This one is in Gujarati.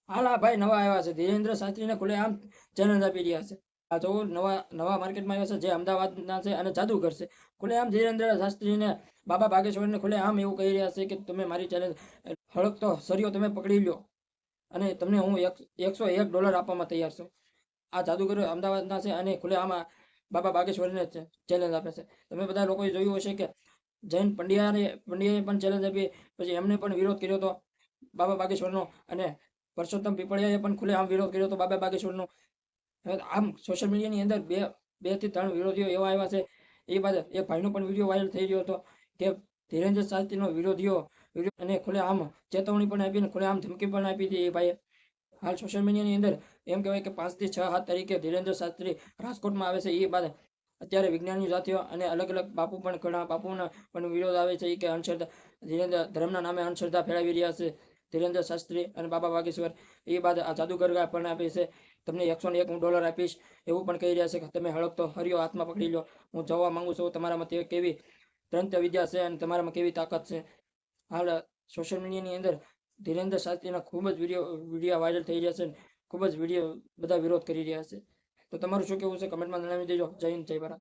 હાલ આ ભાઈ નવા આવ્યા છે ધીરેન્દ્ર શાસ્ત્રીને ખુલ્લેઆમ ચેલેન્જ આપી રહ્યા છે. આ તો નવા નવા માર્કેટમાં આવ્યા છે જે અમદાવાદના છે અને જાદુગર છે. ખુલ્લેઆમ ધીરેન્દ્ર શાસ્ત્રીને બાબા બાગેશ્વરને ખુલ્લેઆમ એવું કહી રહ્યા છે કે તમે મારી ચેલેન્જ હળકતો સરિયો તમે પકડી લ્યો અને તમને હું $101 આપવામાં તૈયાર છું. આ જાદુગર અમદાવાદના છે અને ખુલ્લેઆમ બાબા બાગેશ્વરને ચેલેન્જ આપે છે. તમે બધા લોકોએ જોયું હશે કે જૈન પંડ્યાએ પણ ચેલેન્જ આપી, પછી એમને પણ વિરોધ કર્યો હતો બાબા બાગેશ્વરનો, અને પરસોત્તમ પીપળિયાએ પણ ખુલ્લેઆમ વિરોધ કર્યો હતો બાબા બાગેશ્વરનો. આમ સોશિયલ મીડિયાની અંદર બે થી ત્રણ વિરોધીઓ એવા આવ્યા છે. એ બાદ એક ભાઈનો પણ વિડીયો વાયરલ થઈ રહ્યો હતો કે ધીરેન્દ્ર શાસ્ત્રીનો વિરોધીઓ અને ખુલ્લેઆમ ચેતવણી પણ આપી અને ખુલ્લેઆમ ધમકી પણ આપી હતી એ ભાઈએ. હાલ સોશિયલ મીડિયાની અંદર એમ કહેવાય કે 5 થી 6 7 તારીખે ધીરેન્દ્ર શાસ્ત્રી રાજકોટમાં આવે છે. એ બાદ અત્યારે વિજ્ઞાનની જાતિઓ અને અલગ અલગ બાપુ પણ ઘણા બાપુના પણ વિરોધ આવે છે કે અંધશ્રદ્ધા ધીરેન્દ્ર ધર્મના નામે અંધશ્રદ્ધા ફેલાવી રહ્યા છે ધીરેન્દ્ર શાસ્ત્રી અને બાબા બાગેશ્વર. એ બાદ આ જાદુગર પણ આપે છે તમને $101 આપીશ એવું પણ કહી રહ્યા છે કે તમે હળકતો હરિયો હાથમાં પકડી લો. હું જોવા માંગુ છું તમારામાં કેવી ત્રંત્ય વિદ્યા છે અને તમારામાં કેવી તાકાત છે. હાલ સોશિયલ મીડિયાની અંદર ધીરેન્દ્ર શાસ્ત્રીના ખૂબ જ વિડીયો વાયરલ થઈ રહ્યા છે. ખૂબ જ વિડીયો બધા વિરોધ કરી રહ્યા છે. તો તમારું શું કેવું છે કમેન્ટમાં જણાવી દેજો. જય હિન્દ, જય ભારત.